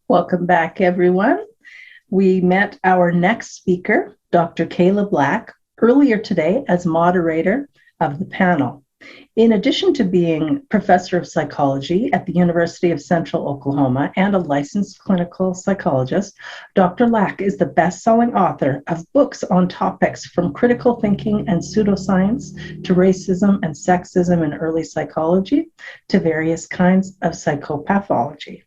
Welcome back, everyone. We met our next speaker, Dr. Kayla Black, earlier today as moderator of the panel. In addition to being professor of psychology at the University of Central Oklahoma and a licensed clinical psychologist, Dr. Black is the best-selling author of books on topics from critical thinking and pseudoscience to racism and sexism in early psychology to various kinds of psychopathology.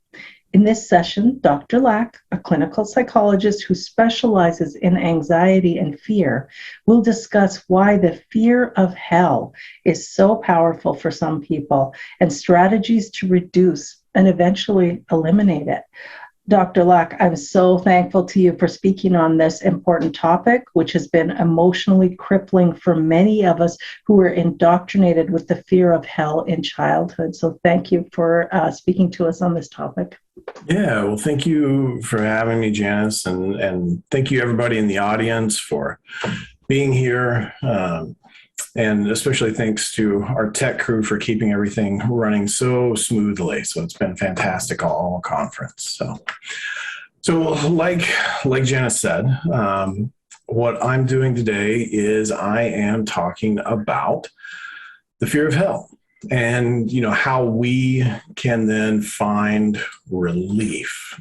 In this session, Dr. Lack, a clinical psychologist who specializes in anxiety and fear, will discuss why the fear of hell is so powerful for some people and strategies to reduce and eventually eliminate it. Dr. Lack, I'm so thankful to you for speaking on this important topic, which has been emotionally crippling for many of us who were indoctrinated with the fear of hell in childhood. So thank you for speaking to us on this topic. Yeah, well, thank you for having me, Janice, and thank you everybody in the audience for being here, and especially thanks to our tech crew for keeping everything running so smoothly. So it's been fantastic all conference. So like Janice said, what I'm doing today is I am talking about the fear of hell. And, how we can then find relief.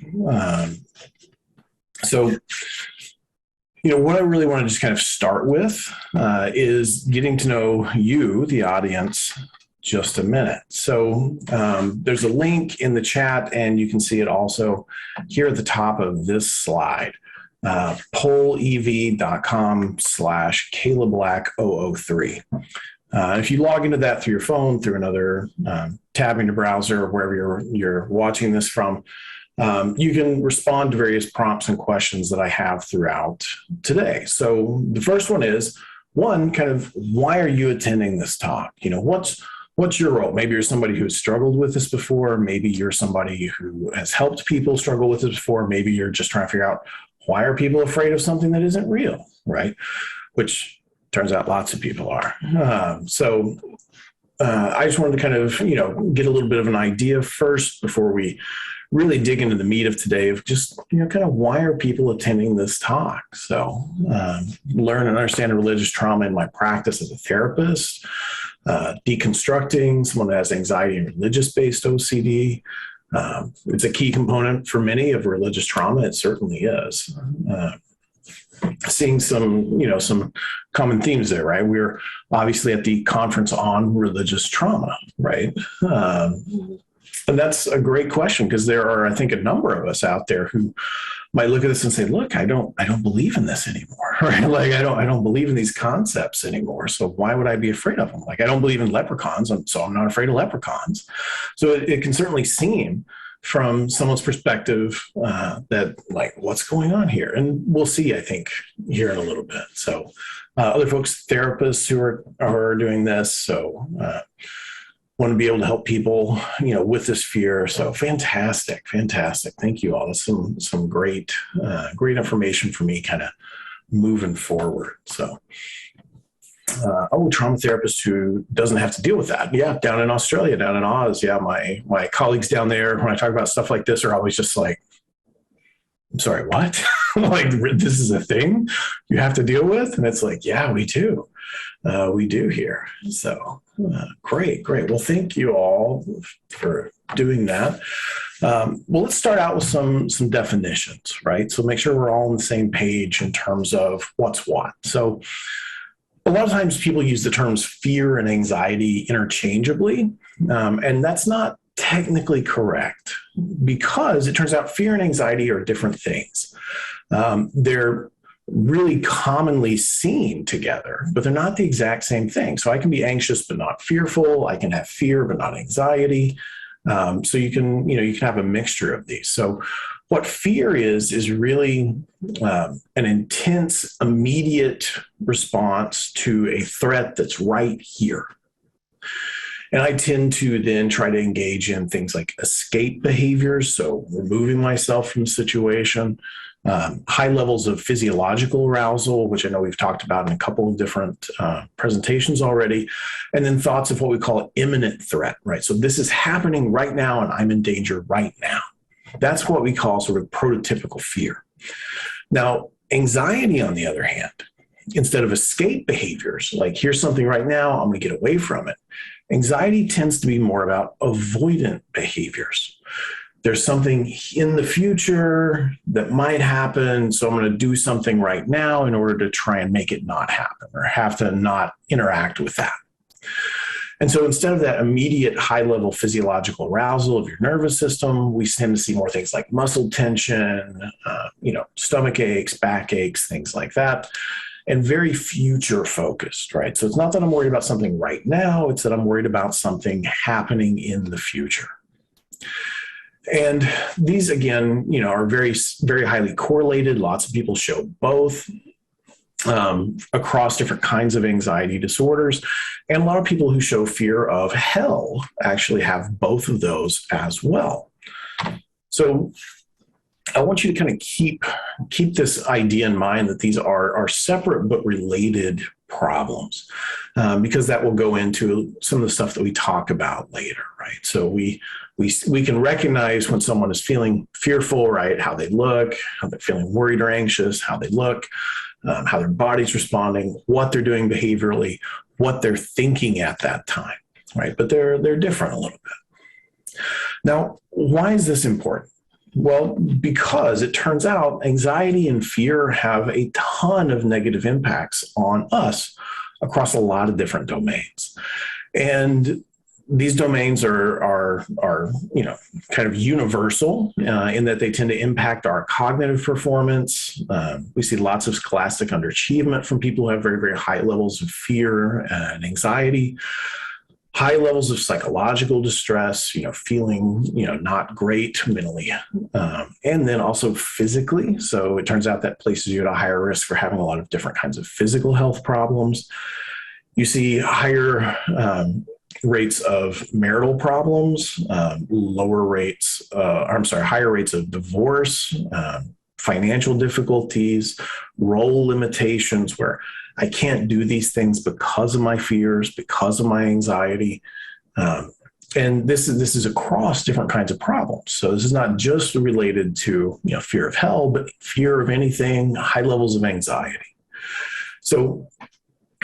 So, what I really want to just kind of start with is getting to know you, the audience, just a minute. So there's a link in the chat, and you can see it also here at the top of this slide. pollev.com/KaylaBlack003. If you log into that through your phone, through another tab in your browser, or wherever you're watching this from, you can respond to various prompts and questions that I have throughout today. So the first one is, kind of, why are you attending this talk? What's your role? Maybe you're somebody who's struggled with this before. Maybe you're somebody who has helped people struggle with this before. Maybe you're just trying to figure out, why are people afraid of something that isn't real, right? Which turns out lots of people are. I just wanted to kind of, get a little bit of an idea first before we really dig into the meat of today of just, kind of why are people attending this talk? So learn and understand religious trauma in my practice as a therapist, deconstructing someone that has anxiety and religious-based OCD. It's a key component for many of religious trauma. It certainly is. Seeing some common themes there, right? We're obviously at the conference on religious trauma, right? And that's a great question, because there are, I think, a number of us out there who might look at this and say, look, I don't believe in this anymore, right? Like, I don't believe in these concepts anymore. So why would I be afraid of them? Like, I don't believe in leprechauns, so I'm not afraid of leprechauns. So it can certainly seem, from someone's perspective, that, like, what's going on here? And we'll see, I think, here in a little bit. So other folks, therapists who are doing this, so want to be able to help people, with this fear. So fantastic. Thank you all. That's some great information for me kind of moving forward. So trauma therapist who doesn't have to deal with that. Yeah, down in Australia, down in Oz. Yeah, my colleagues down there, when I talk about stuff like this, are always just like, I'm sorry, what? Like, this is a thing you have to deal with? And it's like, yeah, we do. We do here. So great. Well, thank you all for doing that. Well, let's start out with some definitions, right? So make sure we're all on the same page in terms of what's what. So a lot of times people use the terms fear and anxiety interchangeably, and that's not technically correct, because it turns out fear and anxiety are different things. They're really commonly seen together, but they're not the exact same thing. So I can be anxious but not fearful. I can have fear but not anxiety. So you can have a mixture of these. So what fear is really an intense, immediate response to a threat that's right here. And I tend to then try to engage in things like escape behaviors, so removing myself from the situation, high levels of physiological arousal, which I know we've talked about in a couple of different presentations already, and then thoughts of what we call imminent threat, right? So this is happening right now, and I'm in danger right now. That's what we call sort of prototypical fear. Now, anxiety, on the other hand, instead of escape behaviors, like here's something right now, I'm going to get away from it. Anxiety tends to be more about avoidant behaviors. There's something in the future that might happen, so I'm going to do something right now in order to try and make it not happen or have to not interact with that. And so instead of that immediate high-level physiological arousal of your nervous system, we tend to see more things like muscle tension, stomach aches, back aches, things like that, and very future-focused, right? So it's not that I'm worried about something right now, it's that I'm worried about something happening in the future. And these, again, are very, very highly correlated. Lots of people show both across different kinds of anxiety disorders. And a lot of people who show fear of hell actually have both of those as well. So I want you to kind of keep this idea in mind that these are separate but related problems, because that will go into some of the stuff that we talk about later, right? So we can recognize when someone is feeling fearful, right? How they look, how they're feeling worried or anxious, how they look, how their body's responding, what they're doing behaviorally, what they're thinking at that time, right? But they're different a little bit. Now, why is this important? Well, because it turns out anxiety and fear have a ton of negative impacts on us across a lot of different domains. And these domains are kind of universal in that they tend to impact our cognitive performance. We see lots of scholastic underachievement from people who have very, very high levels of fear and anxiety. High levels of psychological distress, feeling, not great mentally, and then also physically. So it turns out that places you at a higher risk for having a lot of different kinds of physical health problems. You see higher rates of marital problems, higher rates of divorce, financial difficulties, role limitations where I can't do these things because of my fears, because of my anxiety. And this is across different kinds of problems. So this is not just related to fear of hell, but fear of anything, high levels of anxiety. So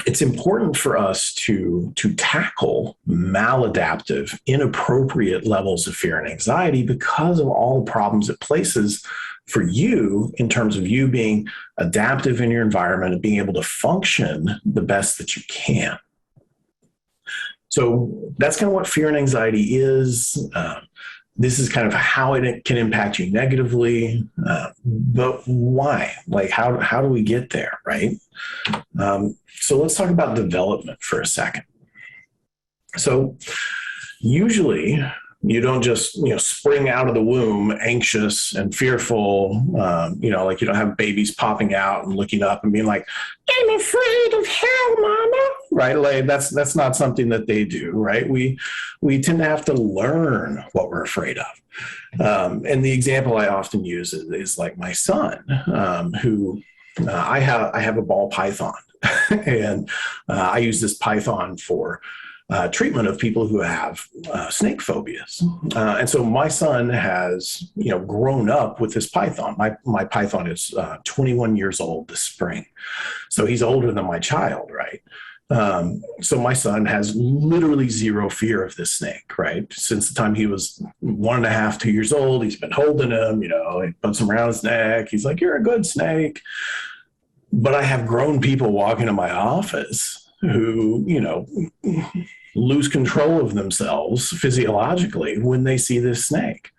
it's important for us to tackle maladaptive, inappropriate levels of fear and anxiety because of all the problems it places for you in terms of you being adaptive in your environment and being able to function the best that you can. So that's kind of what fear and anxiety is. This is kind of how it can impact you negatively, but why? Like, how do we get there, right? So let's talk about development for a second. So usually you don't just, spring out of the womb anxious and fearful, like you don't have babies popping out and looking up and being like, I'm afraid of hell, mama, right? Like that's not something that they do, right? We tend to have to learn what we're afraid of. And the example I often use is like my son, who I have a ball python and I use this python for treatment of people who have snake phobias. And so my son has, grown up with this python. My python is 21 years old this spring. So he's older than my child, right? So my son has literally zero fear of this snake, right? Since the time he was 1.5, 2 years old, he's been holding him, he puts him around his neck. He's like, you're a good snake. But I have grown people walking in my office who, lose control of themselves physiologically when they see this snake.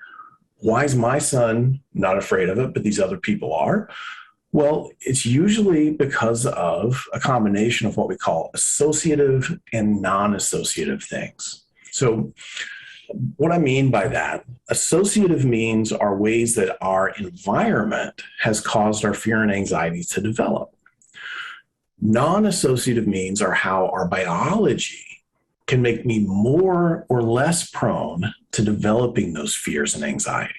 Why is my son not afraid of it, but these other people are? Well, it's usually because of a combination of what we call associative and non-associative things. So what I mean by that, associative means are ways that our environment has caused our fear and anxiety to develop. Non-associative means are how our biology can make me more or less prone to developing those fears and anxiety.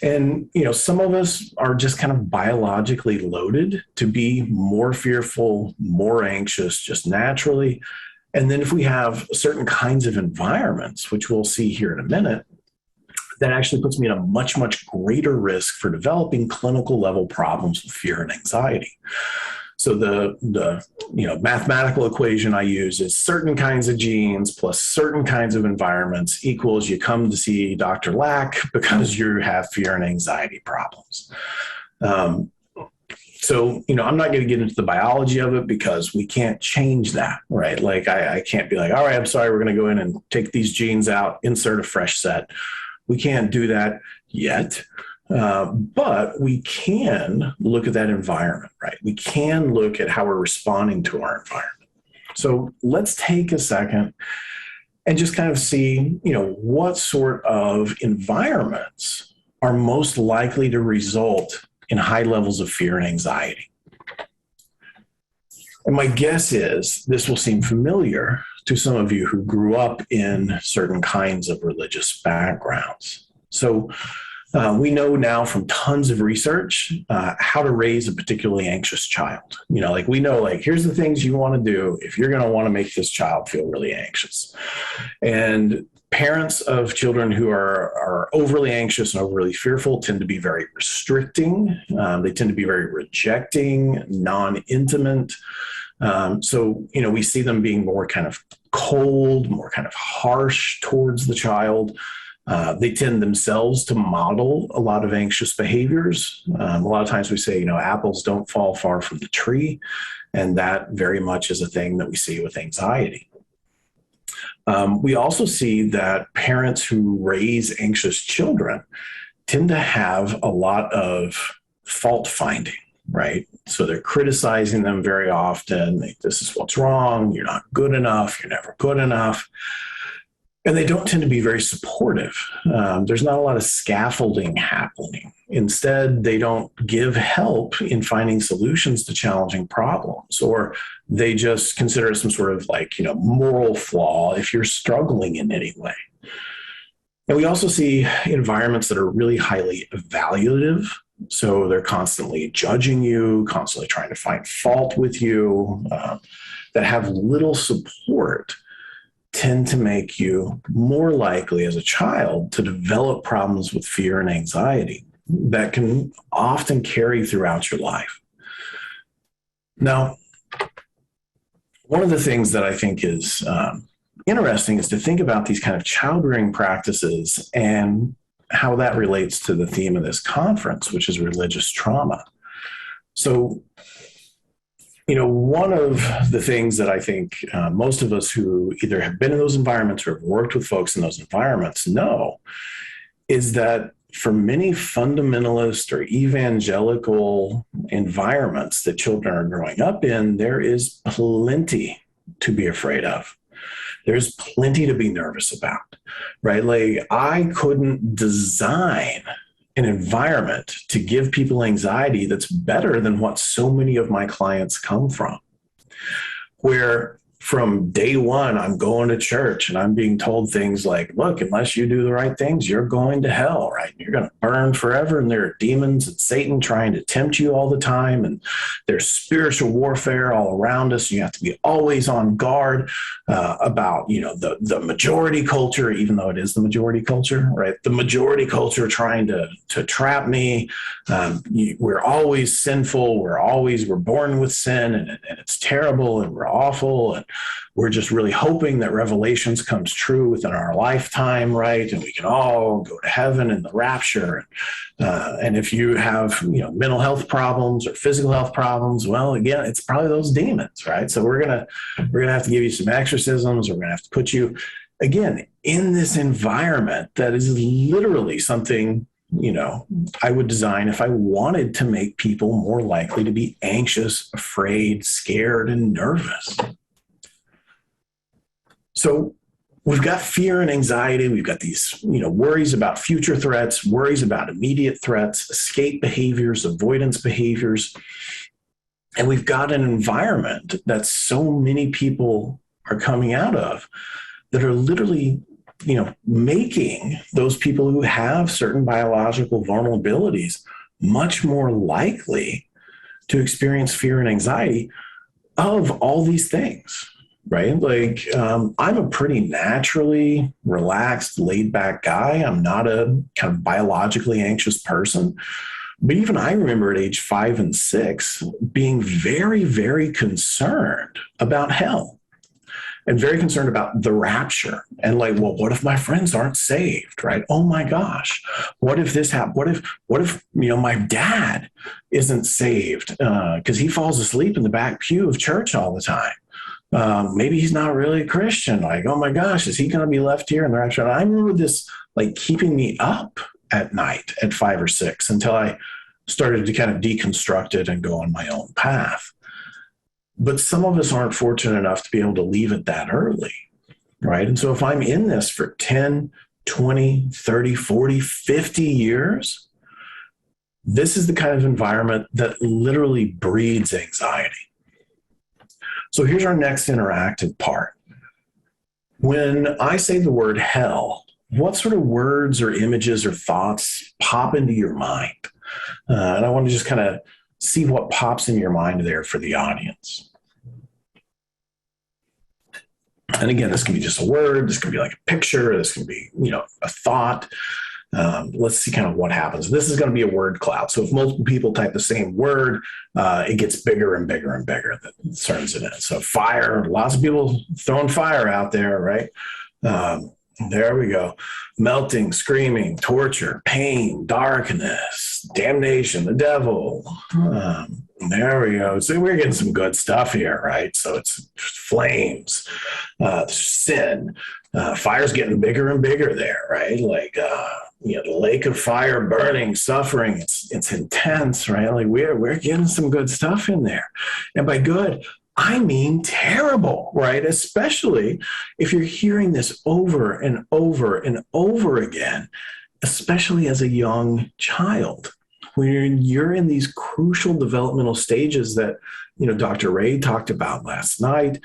And, some of us are just kind of biologically loaded to be more fearful, more anxious, just naturally. And then if we have certain kinds of environments, which we'll see here in a minute, that actually puts me at a much, much greater risk for developing clinical level problems with fear and anxiety. So the mathematical equation I use is certain kinds of genes plus certain kinds of environments equals you come to see Dr. Lack because you have fear and anxiety problems. So, I'm not going to get into the biology of it because we can't change that, right? Like I can't be like, all right, I'm sorry, we're going to go in and take these genes out, insert a fresh set. We can't do that yet. But we can look at that environment, right? We can look at how we're responding to our environment. So let's take a second and just kind of see, what sort of environments are most likely to result in high levels of fear and anxiety. And my guess is this will seem familiar to some of you who grew up in certain kinds of religious backgrounds. So we know now from tons of research how to raise a particularly anxious child. We know, here's the things you want to do if you're going to want to make this child feel really anxious. And parents of children who are overly anxious and overly fearful tend to be very restricting. They tend to be very rejecting, non-intimate. So we see them being more kind of cold, more kind of harsh towards the child. They tend themselves to model a lot of anxious behaviors. A lot of times we say, apples don't fall far from the tree. And that very much is a thing that we see with anxiety. We also see that parents who raise anxious children tend to have a lot of fault finding, right? So they're criticizing them very often. This is what's wrong. You're not good enough. You're never good enough. And they don't tend to be very supportive. There's not a lot of scaffolding happening. Instead, they don't give help in finding solutions to challenging problems, or they just consider it some sort of moral flaw if you're struggling in any way. And we also see environments that are really highly evaluative. So they're constantly judging you, constantly trying to find fault with you, that have little support tend to make you more likely as a child to develop problems with fear and anxiety that can often carry throughout your life. Now, one of the things that I think is interesting is to think about these kind of child-rearing practices and how that relates to the theme of this conference, which is religious trauma. So, one of the things that I think most of us who either have been in those environments or have worked with folks in those environments know is that for many fundamentalist or evangelical environments that children are growing up in, there is plenty to be afraid of. There's plenty to be nervous about, right? I couldn't design an environment to give people anxiety that's better than what so many of my clients come from, where from day one, I'm going to church and I'm being told things like, look, unless you do the right things, you're going to hell, right? You're going to burn forever. And there are demons and Satan trying to tempt you all the time. And there's spiritual warfare all around us. You have to be always on guard about, the majority culture, even though it is the majority culture, right? The majority culture trying to trap me. We're always sinful. We're born with sin and it's terrible and we're awful. And we're just really hoping that Revelations comes true within our lifetime, right? And we can all go to heaven in the rapture. And if you have, mental health problems or physical health problems, well, again, it's probably those demons, right? So we're gonna have to give you some exorcisms. We're gonna have to put you, again, in this environment that is literally something, I would design if I wanted to make people more likely to be anxious, afraid, scared, and nervous. So we've got fear and anxiety. We've got these, worries about future threats, worries about immediate threats, escape behaviors, avoidance behaviors. And we've got an environment that so many people are coming out of that are literally, making those people who have certain biological vulnerabilities much more likely to experience fear and anxiety of all these things. right? Like, I'm a pretty naturally relaxed, laid back guy. I'm not a kind of biologically anxious person. But even I remember at age 5 and 6 being very, very concerned about hell and very concerned about the rapture and like, well, what if my friends aren't saved, right? Oh my gosh, what if this happens? What if my dad isn't saved because he falls asleep in the back pew of church all the time? Maybe he's not really a Christian. Like, oh my gosh, is he going to be left here in the rapture? And I remember this like keeping me up at night at 5 or 6 until I started to kind of deconstruct it and go on my own path. But some of us aren't fortunate enough to be able to leave it that early, right? And so if I'm in this for 10, 20, 30, 40, 50 years, this is the kind of environment that literally breeds anxiety. So here's our next interactive part. When I say the word hell, what sort of words or images or thoughts pop into your mind? And I want to just kind of see what pops in your mind there for the audience. And again, this can be just a word, this can be like a picture, this can be, a thought. Let's see kind of what happens. This is going to be a word cloud. So if multiple people type the same word, it gets bigger and bigger and bigger. That turns it in. So fire, lots of people throwing fire out there, right? There we go. Melting, screaming, torture, pain, darkness, damnation, the devil. There we go. So we're getting some good stuff here, right? So it's flames, sin. Fire's getting bigger and bigger there, right? Like, the lake of fire, burning, suffering. It's intense, right? Like we're getting some good stuff in there. And by good, I mean terrible, right? Especially if you're hearing this over and over and over again, especially as a young child, when you're in these crucial developmental stages that, Dr. Ray talked about last night.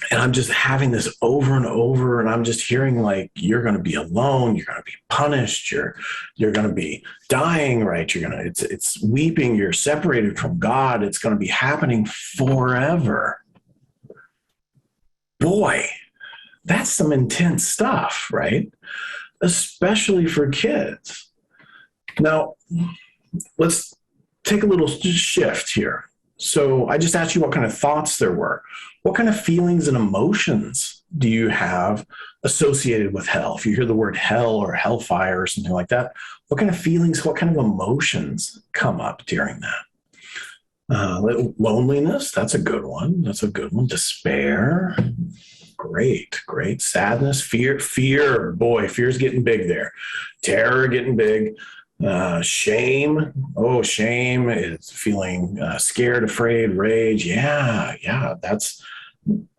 And I'm just having this over and over, and I'm just hearing like, you're going to be alone, you're going to be punished, you're going to be dying, right? It's weeping, you're separated from God, it's going to be happening forever. Boy, that's some intense stuff, right? Especially for kids. Now, let's take a little shift here. So I just asked you what kind of thoughts there were. What kind of feelings and emotions do you have associated with hell? If you hear the word hell or hellfire or something like that, what kind of feelings, what kind of emotions come up during that? Loneliness, that's a good one. Despair, great. Sadness, fear, boy, fear's getting big there. Terror getting big. Shame. Oh, shame is feeling scared, afraid, rage. Yeah,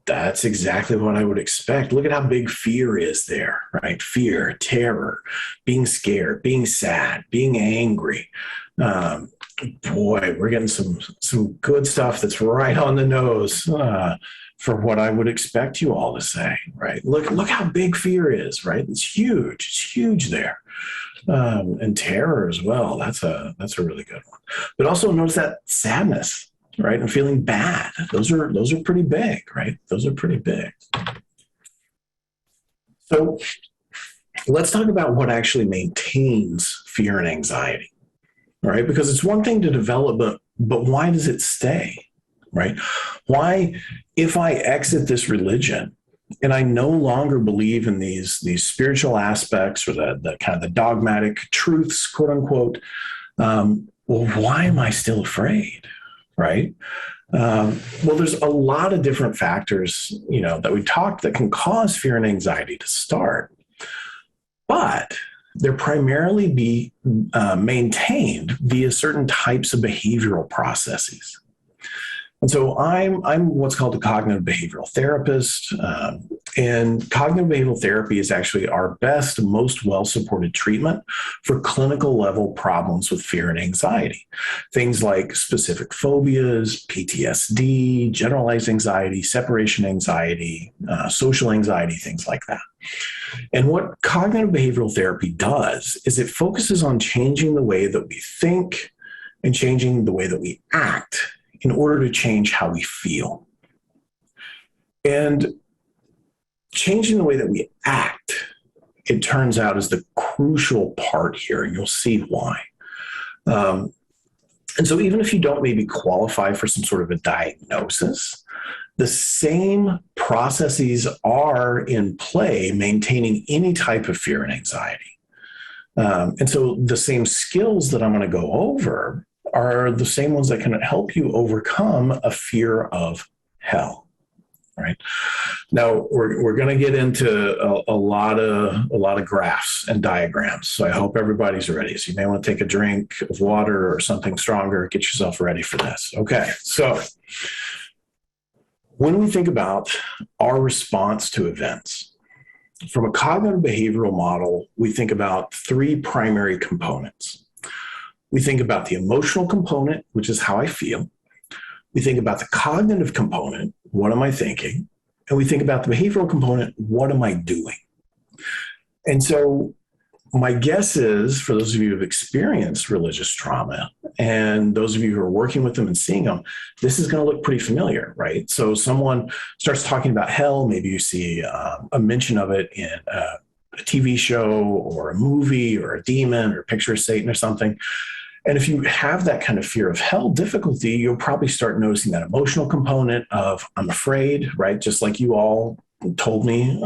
that's exactly what I would expect. Look at how big fear is there, right? Fear, terror, being scared, being sad, being angry. Boy, we're getting some good stuff that's right on the nose for what I would expect you all to say, right? Look how big fear is, right? It's huge there. And terror as well. That's a really good one. But also notice that sadness, right? And feeling bad. Those are pretty big, right? Those are pretty big. So let's talk about what actually maintains fear and anxiety, right? Because it's one thing to develop, but why does it stay, right? Why, if I exit this religion, and I no longer believe in these spiritual aspects or the kind of the dogmatic truths, quote unquote, well, why am I still afraid, right? Well, there's a lot of different factors, that we talked that can cause fear and anxiety to start, but they're primarily be maintained via certain types of behavioral processes. And so I'm what's called a cognitive behavioral therapist. And cognitive behavioral therapy is actually our best, most well-supported treatment for clinical level problems with fear and anxiety. Things like specific phobias, PTSD, generalized anxiety, separation anxiety, social anxiety, things like that. And what cognitive behavioral therapy does is it focuses on changing the way that we think and changing the way that we act in order to change how we feel. And changing the way that we act, it turns out, is the crucial part here, and you'll see why. And so even if you don't maybe qualify for some sort of a diagnosis, the same processes are in play maintaining any type of fear and anxiety. And so the same skills that I'm going to go over are the same ones that can help you overcome a fear of hell. Right now, we're going to get into a lot of graphs and diagrams. So I hope everybody's ready. So you may want to take a drink of water or something stronger. Get yourself ready for this. Okay. So when we think about our response to events, from a cognitive behavioral model, we think about three primary components. We think about the emotional component, which is how I feel. We think about the cognitive component, what am I thinking? And we think about the behavioral component, what am I doing? And so my guess is, for those of you who have experienced religious trauma, and those of you who are working with them and seeing them, this is going to look pretty familiar, right? So someone starts talking about hell, maybe you see a mention of it in a TV show or a movie or a demon or a picture of Satan or something. And if you have that kind of fear of hell difficulty, you'll probably start noticing that emotional component of I'm afraid, right? Just like you all told me,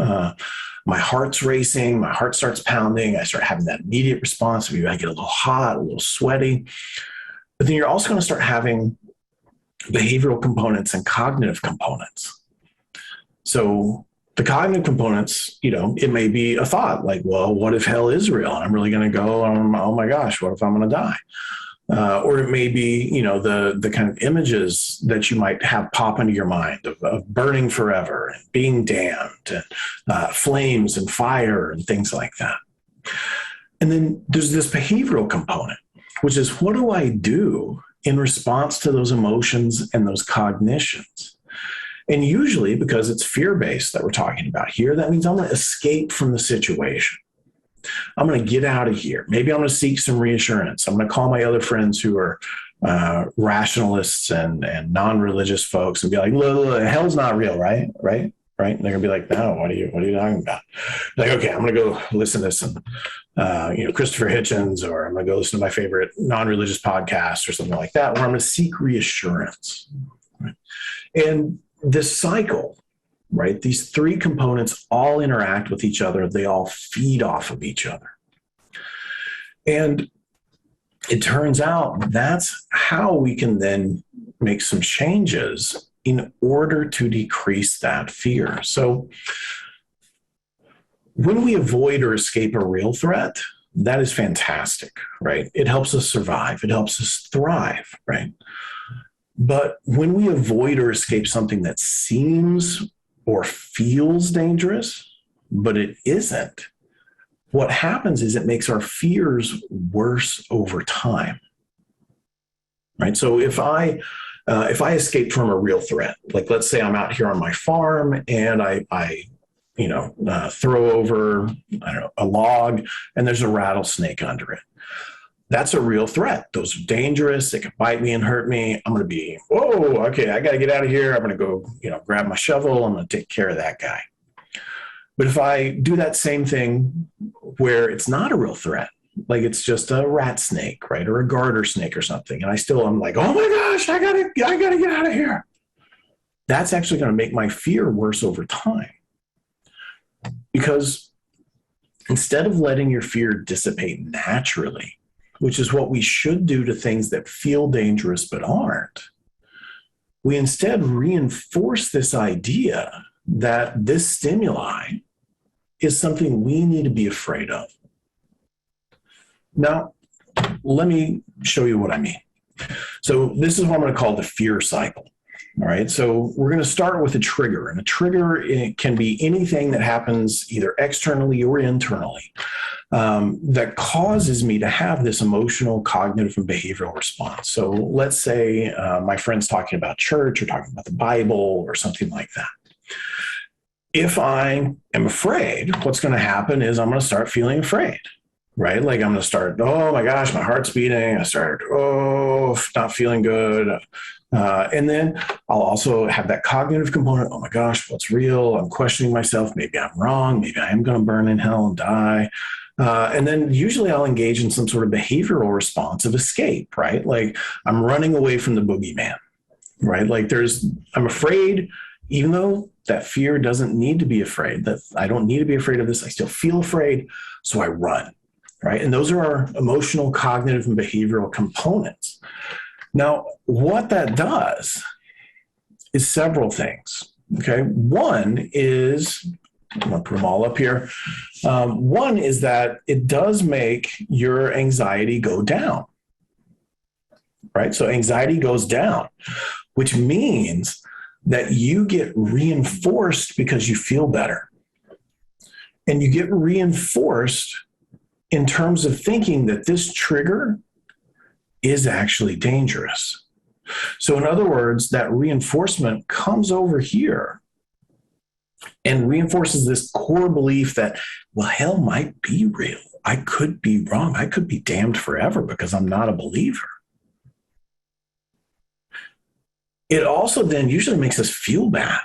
my heart's racing, my heart starts pounding. I start having that immediate response. Maybe I get a little hot, a little sweaty. But then you're also going to start having behavioral components and cognitive components. So the cognitive components, it may be a thought like, well, what if hell is real? I'm really going to go, oh my gosh, what if I'm going to die? Or it may be, the kind of images that you might have pop into your mind of burning forever and being damned and flames and fire and things like that. And then there's this behavioral component, which is what do I do in response to those emotions and those cognitions? And usually, because it's fear-based that we're talking about here, that means I'm going to escape from the situation. I'm going to get out of here. Maybe I'm going to seek some reassurance. I'm going to call my other friends who are rationalists and non-religious folks and be like, look, hell's not real, right? And they're going to be like, no, what are you talking about? Like, okay, I'm going to go listen to some, Christopher Hitchens, or I'm going to go listen to my favorite non-religious podcast or something like that, where I'm going to seek reassurance. Right? And this cycle, right? These three components all interact with each other. They all feed off of each other. And it turns out that's how we can then make some changes in order to decrease that fear. So when we avoid or escape a real threat, that is fantastic, right? It helps us survive. It helps us thrive, right? But when we avoid or escape something that seems or feels dangerous, but it isn't, what happens is it makes our fears worse over time, right? So if I escape from a real threat, like let's say I'm out here on my farm and I throw over, a log and there's a rattlesnake under it. That's a real threat. Those are dangerous. They can bite me and hurt me. I'm going to be, whoa, okay, I got to get out of here. I'm going to go, grab my shovel. I'm going to take care of that guy. But if I do that same thing where it's not a real threat, like it's just a rat snake, right? Or a garter snake or something. And I'm like, oh my gosh, I gotta get out of here. That's actually going to make my fear worse over time. Because instead of letting your fear dissipate naturally, which is what we should do to things that feel dangerous but aren't, we instead reinforce this idea that this stimuli is something we need to be afraid of. Now, let me show you what I mean. So this is what I'm going to call the fear cycle. All right, so we're going to start with a trigger, and a trigger, it can be anything that happens either externally or internally that causes me to have this emotional, cognitive, and behavioral response. So let's say my friend's talking about church or talking about the Bible or something like that. If I am afraid, what's going to happen is I'm going to start feeling afraid, right? Like I'm going to start, oh my gosh, my heart's beating. I start, not feeling good. And then I'll also have that cognitive component. Oh my gosh, what's real? I'm questioning myself. Maybe I'm wrong. Maybe I am going to burn in hell and die. And then usually I'll engage in some sort of behavioral response of escape, right? Like I'm running away from the boogeyman, right? Like I'm afraid, even though that fear doesn't need to be afraid, that I don't need to be afraid of this. I still feel afraid. So I run, right? And those are our emotional, cognitive, and behavioral components. Now, what that does is several things. Okay. One is, I'm going to put them all up here. One is that it does make your anxiety go down, right? So anxiety goes down, which means that you get reinforced because you feel better. And you get reinforced in terms of thinking that this trigger is actually dangerous. So in other words, that reinforcement comes over here and reinforces this core belief that, well, hell might be real. I could be wrong. I could be damned forever because I'm not a believer. It also then usually makes us feel bad,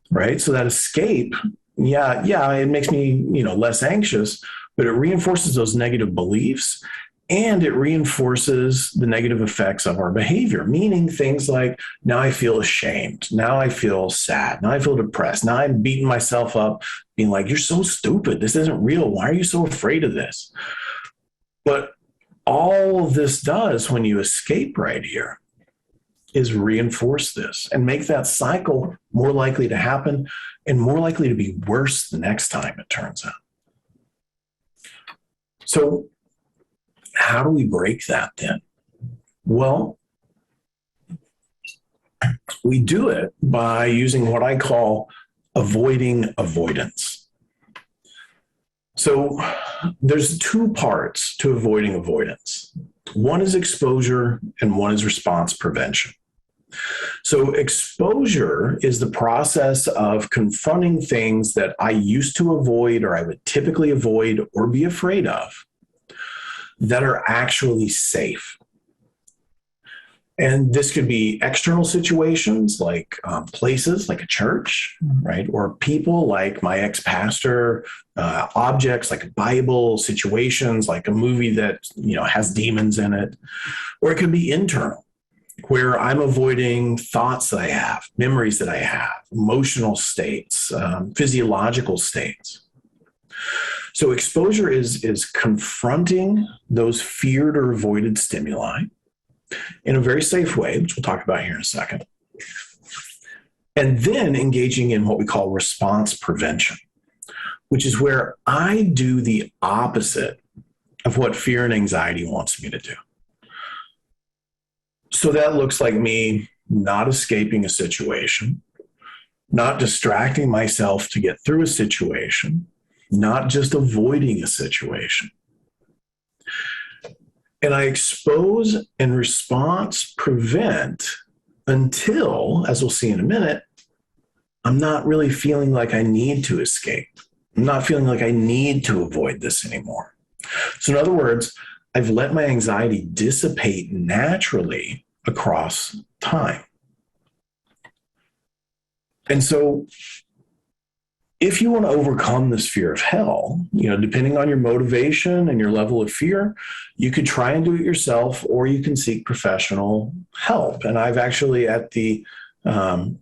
right? So that escape, it makes me, less anxious, but it reinforces those negative beliefs. And it reinforces the negative effects of our behavior, meaning things like, now I feel ashamed. Now I feel sad. Now I feel depressed. Now I'm beating myself up, being like, you're so stupid. This isn't real. Why are you so afraid of this? But all of this does when you escape right here is reinforce this and make that cycle more likely to happen and more likely to be worse the next time, it turns out. So, how do we break that then? Well, we do it by using what I call avoiding avoidance. So there's two parts to avoiding avoidance. One is exposure and one is response prevention. So exposure is the process of confronting things that I used to avoid or I would typically avoid or be afraid of that are actually safe. And this could be external situations like places like a church, right? Or people like my ex-pastor, objects like a Bible, situations like a movie that, has demons in it. Or it could be internal, where I'm avoiding thoughts that I have, memories that I have, emotional states, physiological states. So exposure is confronting those feared or avoided stimuli in a very safe way, which we'll talk about here in a second. And then engaging in what we call response prevention, which is where I do the opposite of what fear and anxiety wants me to do. So that looks like me not escaping a situation, not distracting myself to get through a situation, not just avoiding a situation. And I expose and response prevent until, as we'll see in a minute, I'm not really feeling like I need to escape. I'm not feeling like I need to avoid this anymore. So in other words, I've let my anxiety dissipate naturally across time. And so if you want to overcome this fear of hell, depending on your motivation and your level of fear, you could try and do it yourself, or you can seek professional help. And I've actually at the end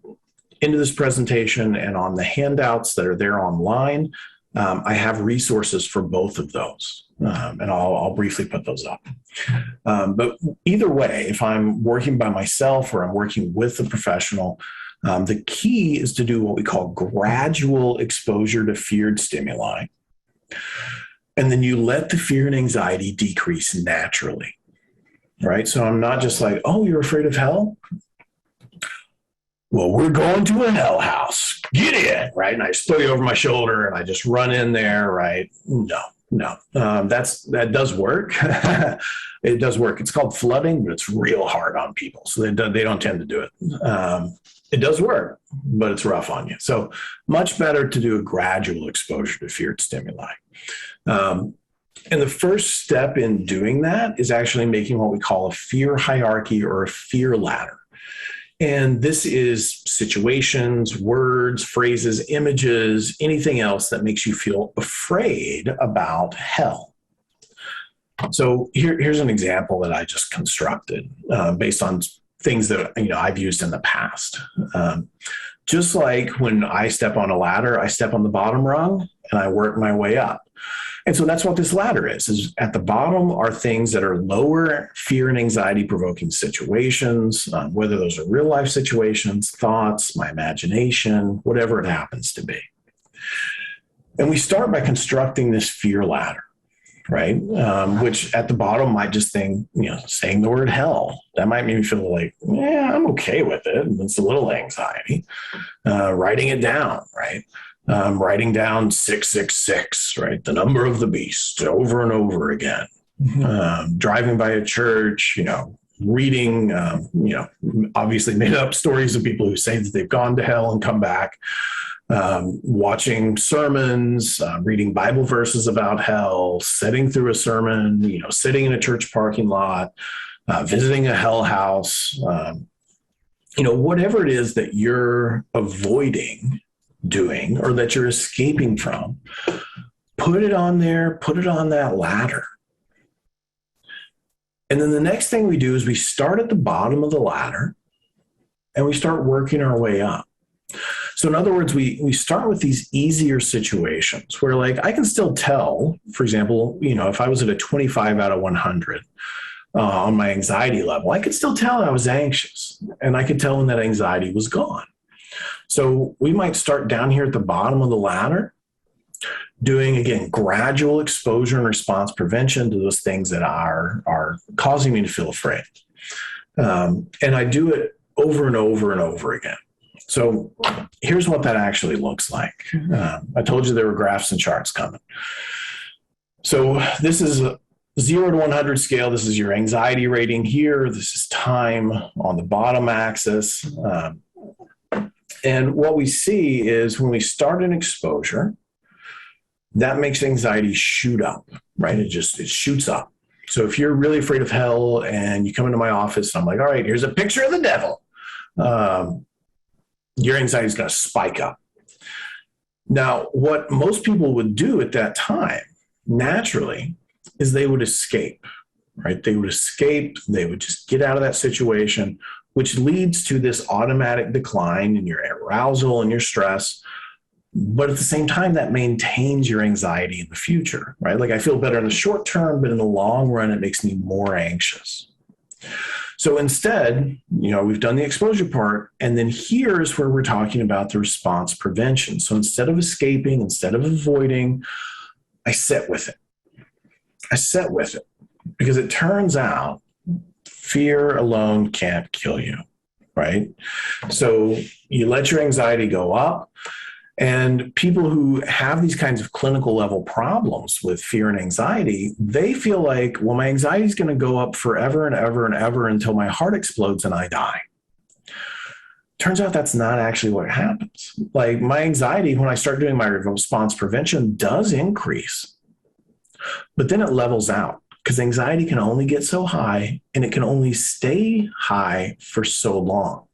of this presentation and on the handouts that are there online, I have resources for both of those. And I'll briefly put those up. But either way, if I'm working by myself or I'm working with a professional, the key is to do what we call gradual exposure to feared stimuli. And then you let the fear and anxiety decrease naturally, right? So I'm not just like, oh, you're afraid of hell? Well, we're going to a hell house. Get in, right? And I just throw you over my shoulder and I just run in there, right? No. That does work. It does work. It's called flooding, but it's real hard on people. So they don't tend to do it. It does work, but it's rough on you. So much better to do a gradual exposure to feared stimuli. And the first step in doing that is actually making what we call a fear hierarchy or a fear ladder. And this is situations, words, phrases, images, anything else that makes you feel afraid about hell. So here's an example that I just constructed based on things that I've used in the past. Just like when I step on a ladder, I step on the bottom rung and I work my way up. And so that's what this ladder is at the bottom are things that are lower fear and anxiety provoking situations, whether those are real life situations, thoughts, my imagination, whatever it happens to be. And we start by constructing this fear ladder, right? Which at the bottom might just think, saying the word hell, that might make me feel like, yeah, I'm okay with it. It's a little anxiety. Writing it down, right? Writing down 666, right? The number of the beast over and over again. Driving by a church, reading, obviously made up stories of people who say that they've gone to hell and come back. Watching sermons, reading Bible verses about hell, sitting through a sermon, sitting in a church parking lot, visiting a hell house, whatever it is that you're avoiding doing or that you're escaping from, put it on there, put it on that ladder. And then the next thing we do is we start at the bottom of the ladder and we start working our way up. So in other words, we start with these easier situations where I can still tell, for example, if I was at a 25 out of 100 on my anxiety level, I could still tell I was anxious and I could tell when that anxiety was gone. So we might start down here at the bottom of the ladder, doing, again, gradual exposure and response prevention to those things that are causing me to feel afraid. And I do it over and over and over again. So here's what that actually looks like. I told you there were graphs and charts coming. So this is a 0 to 100 scale. This is your anxiety rating here. This is time on the bottom axis. And what we see is when we start an exposure, that makes anxiety shoot up, right? It shoots up. So if you're really afraid of hell and you come into my office and I'm like, all right, here's a picture of the devil, your anxiety is going to spike up. Now, what most people would do at that time, naturally, is they would escape, right? They would escape. They would just get out of that situation, which leads to this automatic decline in your arousal and your stress. But at the same time, that maintains your anxiety in the future, right? I feel better in the short term, but in the long run, it makes me more anxious. So instead, we've done the exposure part, and then here's where we're talking about the response prevention. So instead of escaping, instead of avoiding, I sit with it. I sit with it because it turns out fear alone can't kill you, right? So you let your anxiety go up. And people who have these kinds of clinical level problems with fear and anxiety, they feel like, well, my anxiety is going to go up forever and ever and ever until my heart explodes and I die. Turns out that's not actually what happens. My anxiety, when I start doing my response prevention, does increase, but then it levels out because anxiety can only get so high and it can only stay high for so long.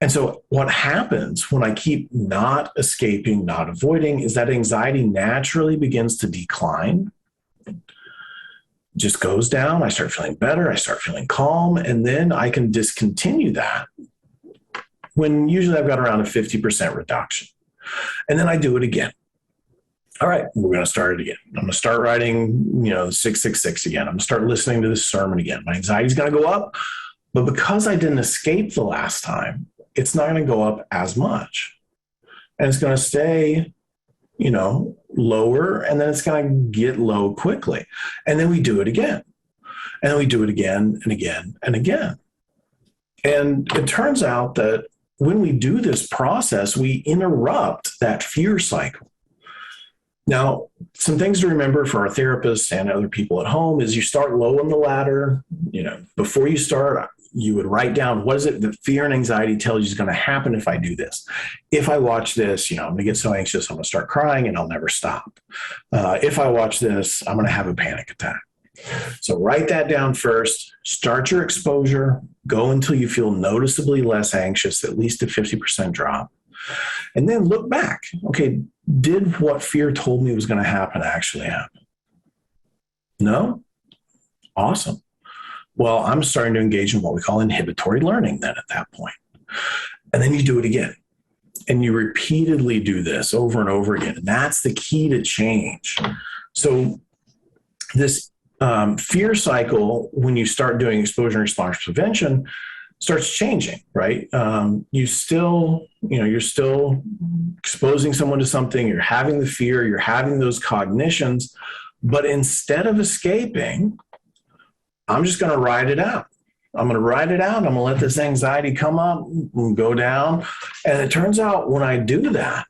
And so what happens when I keep not escaping, not avoiding, is that anxiety naturally begins to decline, just goes down. I start feeling better. I start feeling calm. And then I can discontinue that when usually I've got around a 50% reduction. And then I do it again. All right, we're going to start it again. I'm going to start writing, 666 again. I'm going to start listening to this sermon again. My anxiety is going to go up. But because I didn't escape the last time, it's not going to go up as much. And it's going to stay, lower, and then it's going to get low quickly. And then we do it again. And then we do it again and again and again. And it turns out that when we do this process, we interrupt that fear cycle. Now, some things to remember for our therapists and other people at home is you start low on the ladder. Before you start, you would write down, what is it that fear and anxiety tells you is going to happen if I do this? If I watch this, I'm going to get so anxious, I'm going to start crying and I'll never stop. If I watch this, I'm going to have a panic attack. So write that down first, start your exposure, go until you feel noticeably less anxious, at least a 50% drop. And then look back. Okay, did what fear told me was going to happen actually happen? No? Awesome. Well, I'm starting to engage in what we call inhibitory learning then at that point. And then you do it again. And you repeatedly do this over and over again. And that's the key to change. So this fear cycle, when you start doing exposure and response prevention, starts changing, right? You're still exposing someone to something, you're having the fear, you're having those cognitions, but instead of escaping, I'm just going to ride it out. I'm going to let this anxiety come up and go down. And it turns out when I do that,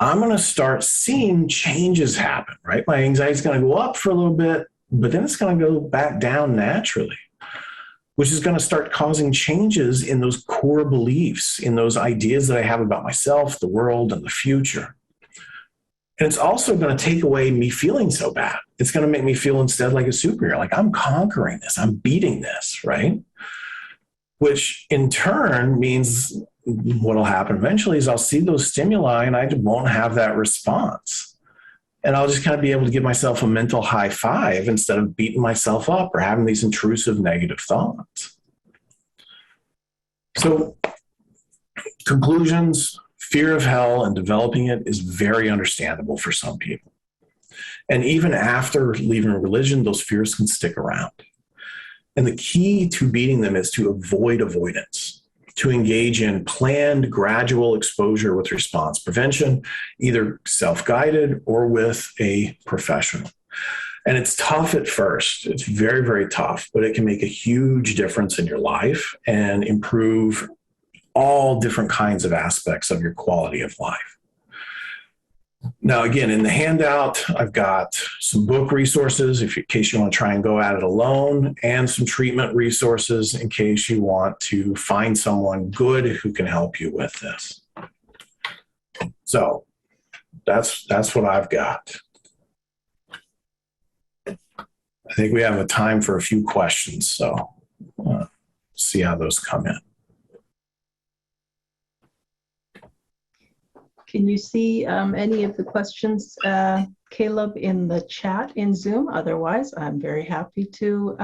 I'm going to start seeing changes happen, right? My anxiety is going to go up for a little bit, but then it's going to go back down naturally, which is going to start causing changes in those core beliefs, in those ideas that I have about myself, the world, and the future. And it's also going to take away me feeling so bad. It's going to make me feel instead like a superhero, like I'm conquering this, I'm beating this, right? Which in turn means what'll happen eventually is I'll see those stimuli and I won't have that response. And I'll just kind of be able to give myself a mental high five instead of beating myself up or having these intrusive negative thoughts. So conclusions, fear of hell and developing it is very understandable for some people. And even after leaving religion, those fears can stick around. And the key to beating them is to avoid avoidance, to engage in planned, gradual exposure with response prevention, either self-guided or with a professional. And it's tough at first. It's very, very tough, but it can make a huge difference in your life and improve all different kinds of aspects of your quality of life. Now, again, in the handout, I've got some book resources in case you want to try and go at it alone, and some treatment resources in case you want to find someone good who can help you with this. So that's what I've got. I think we have a time for a few questions, so see how those come in. Can you see any of the questions, Caleb, in the chat in Zoom? Otherwise, I'm very happy to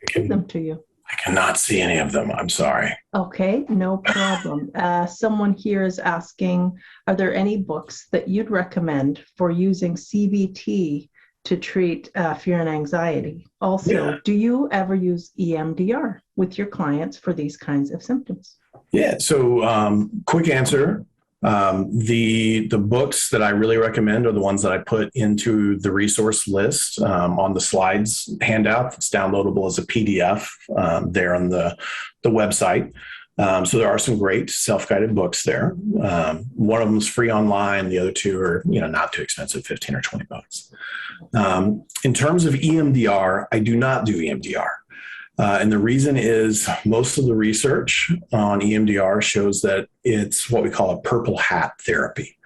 give them to you. I cannot see any of them. I'm sorry. Okay, no problem. Someone here is asking, are there any books that you'd recommend for using CBT to treat fear and anxiety? Also, do you ever use EMDR with your clients for these kinds of symptoms? Yeah, so quick answer. The books that I really recommend are the ones that I put into the resource list on the slides handout. It's downloadable as a PDF there on the website. So there are some great self-guided books there. One of them is free online. The other two are, not too expensive, 15 or 20 bucks. In terms of EMDR, I do not do EMDR. And the reason is most of the research on EMDR shows that it's what we call a purple hat therapy,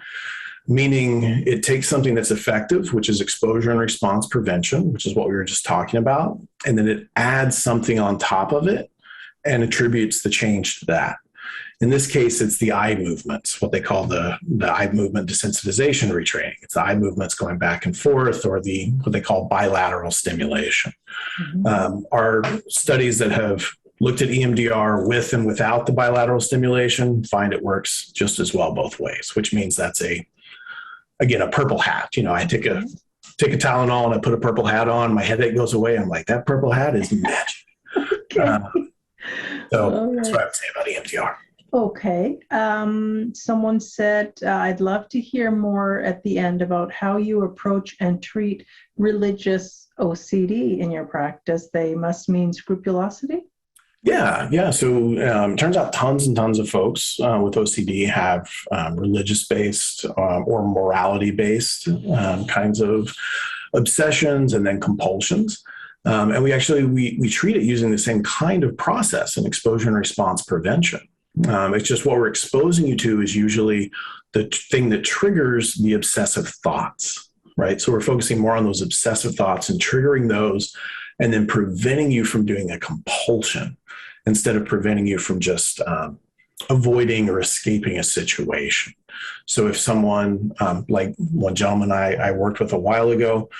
meaning it takes something that's effective, which is exposure and response prevention, which is what we were just talking about, and then it adds something on top of it and attributes the change to that. In this case, it's the eye movements, what they call the eye movement desensitization retraining. It's the eye movements going back and forth, or what they call bilateral stimulation. Mm-hmm. Our studies that have looked at EMDR with and without the bilateral stimulation find it works just as well both ways, which means that's a purple hat. I take a Tylenol and I put a purple hat on, my headache goes away. I'm like, that purple hat is magic. Okay. That's what I would say about EMDR. Okay. Someone said, I'd love to hear more at the end about how you approach and treat religious OCD in your practice. They must mean scrupulosity? Yeah. So it turns out tons and tons of folks with OCD have religious-based or morality-based kinds of obsessions and then compulsions. And we treat it using the same kind of process in exposure and response prevention. It's just what we're exposing you to is usually the thing that triggers the obsessive thoughts, right? So we're focusing more on those obsessive thoughts and triggering those and then preventing you from doing a compulsion instead of preventing you from just avoiding or escaping a situation. So if someone, like one gentleman I worked with a while ago,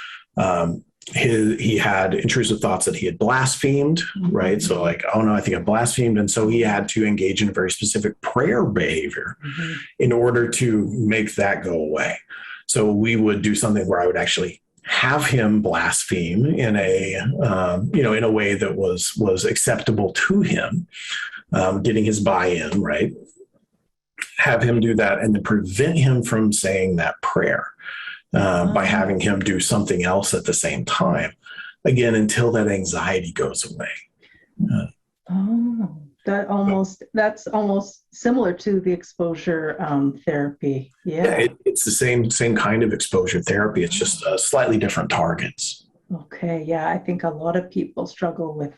he had intrusive thoughts that he had blasphemed, right? So like, oh no, I think I blasphemed. And so he had to engage in a very specific prayer behavior in order to make that go away. So we would do something where I would actually have him blaspheme in a, in a way that was acceptable to him, getting his buy-in, right? Have him do that and then prevent him from saying that prayer. By having him do something else at the same time, again, until that anxiety goes away. That's almost similar to the exposure therapy. Yeah, it's the same kind of exposure therapy. It's just slightly different targets. Okay, yeah, I think a lot of people struggle with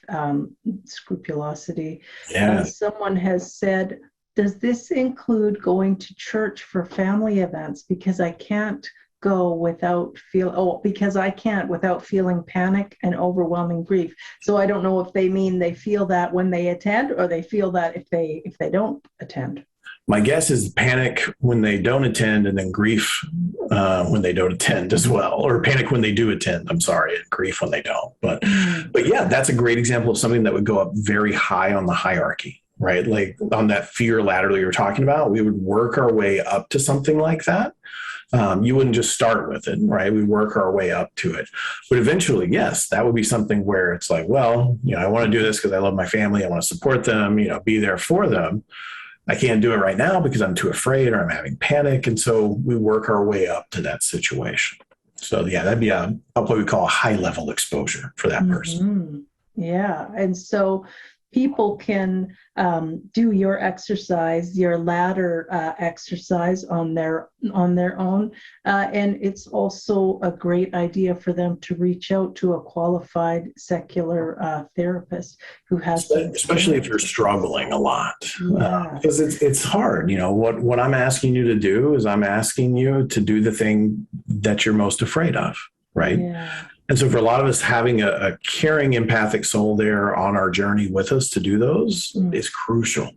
scrupulosity. Yeah. Someone has said, does this include going to church for family events? Because I can't go without feeling panic and overwhelming grief. So I don't know if they mean they feel that when they attend, or they feel that if they don't attend. My guess is panic when they don't attend, and then grief when they don't attend as well, or panic when they do attend. I'm sorry, and grief when they don't. But yeah, that's a great example of something that would go up very high on the hierarchy, right? Like on that fear ladder that you were talking about, we would work our way up to something like that. You wouldn't just start with it, right? We work our way up to it. But eventually, yes, that would be something where it's like, well, I want to do this because I love my family. I want to support them, be there for them. I can't do it right now because I'm too afraid or I'm having panic. And so we work our way up to that situation. So yeah, that'd be what we call a high level exposure for that person. Yeah. And so people can do your exercise, your ladder exercise on their own. And it's also a great idea for them to reach out to a qualified secular therapist who has... Especially if you're struggling a lot. Because it's hard. What I'm asking you to do is I'm asking you to do the thing that you're most afraid of, right? Yeah. And so for a lot of us, having a caring, empathic soul there on our journey with us to do those is crucial.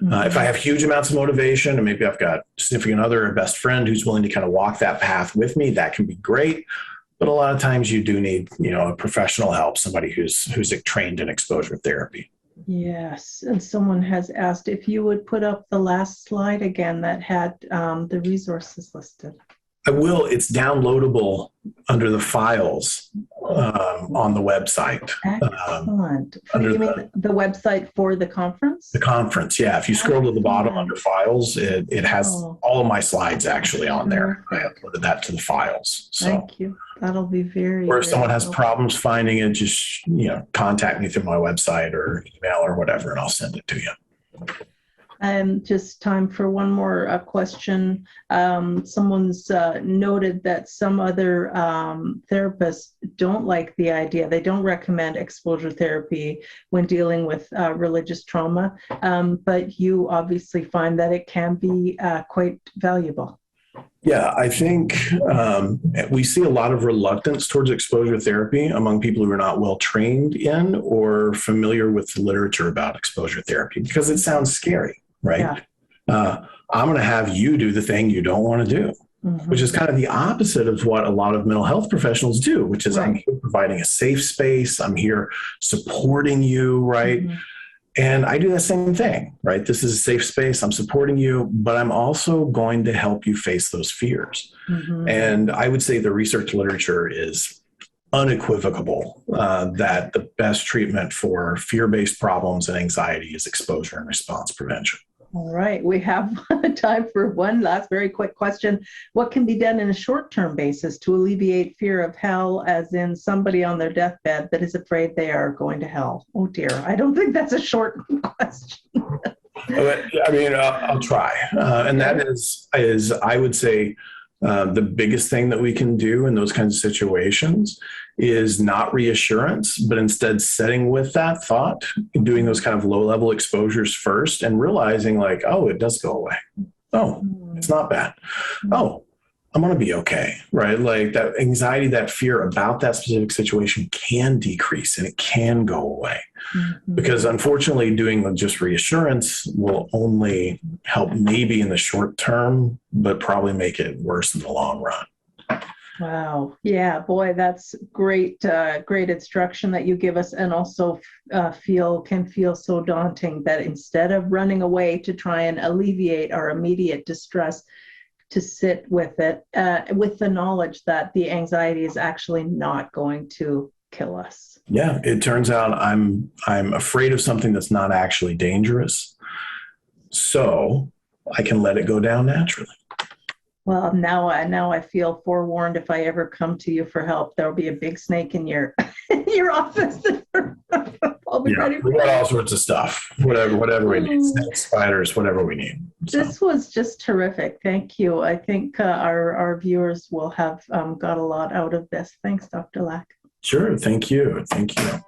If I have huge amounts of motivation, and maybe I've got a significant other or best friend who's willing to kind of walk that path with me, that can be great. But a lot of times you do need, a professional help, somebody who's trained in exposure therapy. Yes. And someone has asked if you would put up the last slide again that had the resources listed. I will. It's downloadable under the files on the website. Excellent. You mean the website for the conference? The conference, yeah. If you scroll to the bottom under files, it has all of my slides actually on there. I uploaded that to the files. So, thank you. That'll be or if someone has problems finding it, just contact me through my website or email or whatever, and I'll send it to you. Just time for one more question. Someone's noted that some other therapists don't like the idea. They don't recommend exposure therapy when dealing with religious trauma, but you obviously find that it can be quite valuable. Yeah, I think we see a lot of reluctance towards exposure therapy among people who are not well trained in or familiar with the literature about exposure therapy because it sounds scary. Right? Yeah. I'm going to have you do the thing you don't want to do, which is kind of the opposite of what a lot of mental health professionals do, which is I'm here providing a safe space. I'm here supporting you, right? And I do the same thing, right? This is a safe space. I'm supporting you, but I'm also going to help you face those fears. And I would say the research literature is unequivocal that the best treatment for fear-based problems and anxiety is exposure and response prevention. All right. We have time for one last very quick question. What can be done in a short-term basis to alleviate fear of hell, as in somebody on their deathbed that is afraid they are going to hell? Oh, dear. I don't think that's a short question. I mean, I'll try. And that is, I would say, the biggest thing that we can do in those kinds of situations is not reassurance, but instead setting with that thought, doing those kind of low-level exposures first and realizing like, oh, it does go away. Oh, it's not bad. Oh, I'm going to be okay, right? Like that anxiety, that fear about that specific situation can decrease and it can go away. Mm-hmm. Because unfortunately, doing just reassurance will only help maybe in the short term, but probably make it worse in the long run. Wow. Yeah, boy, that's great, great instruction that you give us, and also can feel so daunting that instead of running away to try and alleviate our immediate distress, to sit with it, with the knowledge that the anxiety is actually not going to kill us. Yeah, it turns out I'm afraid of something that's not actually dangerous, so I can let it go down naturally. Well, now I feel forewarned. If I ever come to you for help, there'll be a big snake in your in your office. I'll be ready. We got all sorts of stuff. Whatever we need, snakes, spiders, whatever we need. So. This was just terrific. Thank you. I think our viewers will have got a lot out of this. Thanks, Dr. Lack. Sure. Thank you. Thank you.